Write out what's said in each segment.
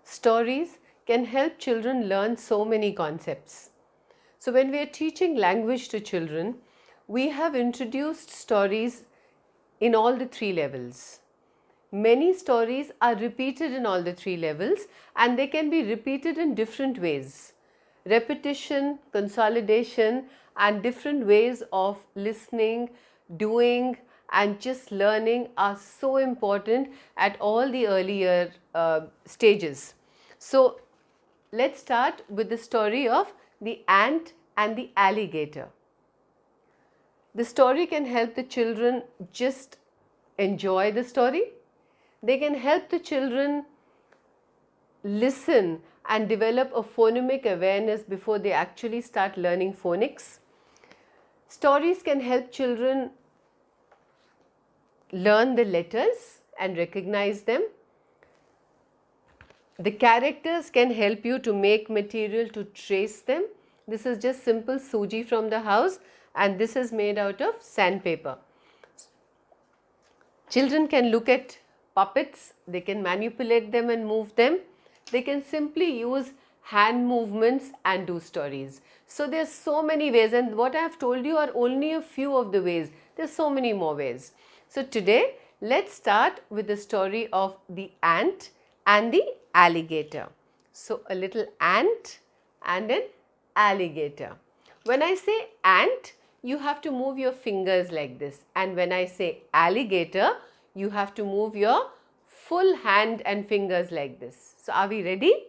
stories can help children learn so many concepts. So when we are teaching language to children, we have introduced stories in all the three levels. Many stories are repeated in all the three levels, and they can be repeated in different ways. Repetition, consolidation, and different ways of listening, doing, and just learning are so important at all the earlier stages. So let's start with the story of the ant and the alligator. The story can help the children just enjoy the story. They can help the children listen and develop a phonemic awareness before they actually start learning phonics. Stories can help children learn the letters and recognize them. The characters can help you to make material to trace them. This is just simple suji from the house, and this is made out of sandpaper. Children can look at puppets, they can manipulate them and move them. They can simply use hand movements and do stories. So there are so many ways, and what I have told you are only a few of the ways. There are so many more ways. So today let's start with the story of the ant and the alligator. So a little ant and an alligator. When I say ant, you have to move your fingers like this, and when I say alligator, you have to move your full hand and fingers like this. So are we ready?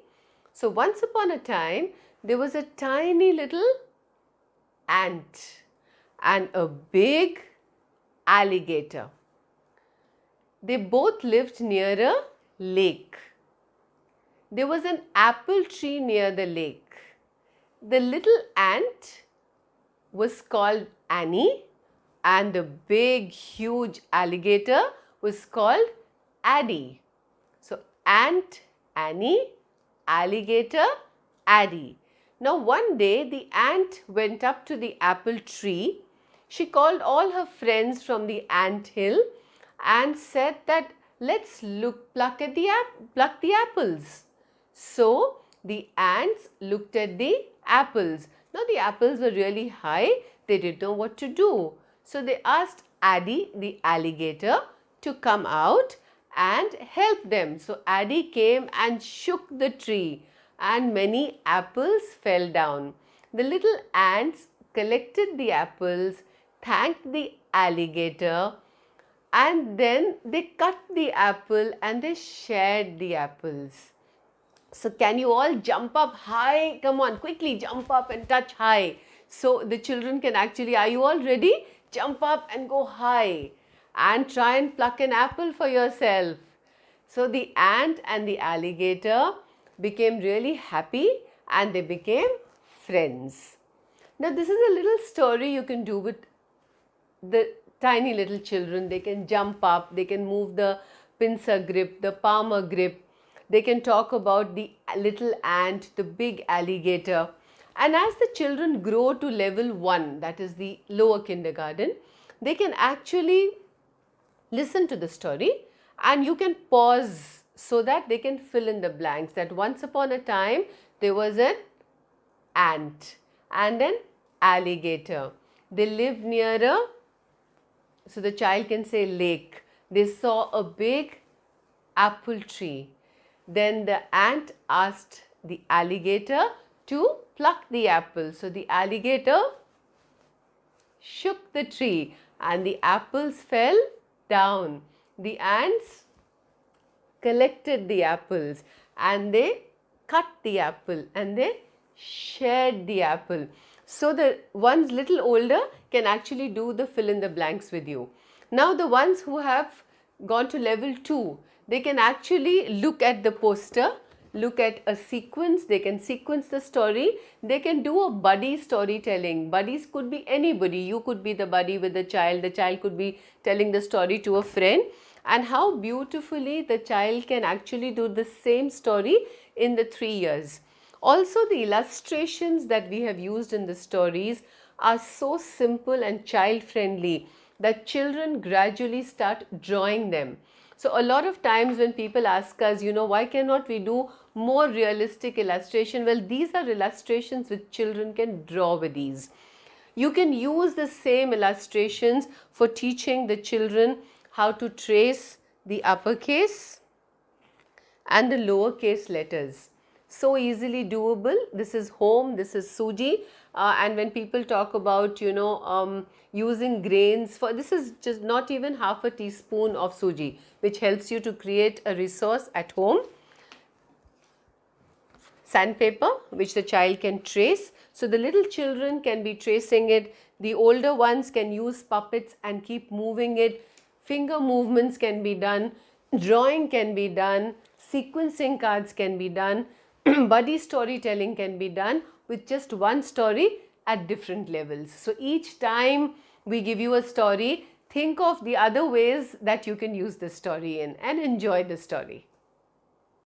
So once upon a time, there was a tiny little ant and a big alligator. They both lived near a lake. There was an apple tree near the lake. The little ant was called Annie, and the big huge alligator was called Addie. So ant, Annie, alligator, Addie. Now one day the ant went up to the apple tree. She called all her friends from the ant hill and said that let's pluck the apples. So the ants looked at the apples. Now the apples were really high, they didn't know what to do. So they asked Addie, the alligator, to come out and help them. So Addie came and shook the tree, and many apples fell down. The little ants collected the apples, thanked the alligator, and then they cut the apple and they shared the apples. So can you all jump up high? Come on, quickly jump up and touch high. So the children can actually, are you all ready? Jump up and go high and try and pluck an apple for yourself. So the ant and the alligator became really happy and they became friends. Now this is a little story you can do with the tiny little children. They can jump up, they can move the pincer grip, the palmer grip. They can talk about the little ant, the big alligator. And as the children grow to level 1, that is the lower kindergarten, they can actually listen to the story, and you can pause so that they can fill in the blanks. That once upon a time there was an ant and an alligator. They lived near a, so the child can say lake. They saw a big apple tree. Then the ant asked the alligator to pluck the apple. So the alligator shook the tree and the apples fell down. The ants collected the apples and they cut the apple and they shared the apple. So the ones little older can actually do the fill in the blanks with you. Now the ones who have gone to level 2, they can actually look at the poster, look at a sequence, they can sequence the story, they can do a buddy storytelling. Buddies could be anybody. You could be the buddy with the child could be telling the story to a friend, and how beautifully the child can actually do the same story in the 3 years. Also, the illustrations that we have used in the stories are so simple and child friendly that children gradually start drawing them. So a lot of times when people ask us, why cannot we do more realistic illustration. Well, these are illustrations which children can draw with ease. You can use the same illustrations for teaching the children how to trace the uppercase and the lowercase letters. So easily doable. This is home, this is suji, and when people talk about, using grains for, this is just not even half a teaspoon of suji, which helps you to create a resource at home. Sandpaper, which the child can trace. So the little children can be tracing it. The older ones can use puppets and keep moving it. Finger movements can be done. Drawing can be done. Sequencing cards can be done. Buddy storytelling can be done with just one story at different levels. So each time we give you a story, think of the other ways that you can use the story in and enjoy the story.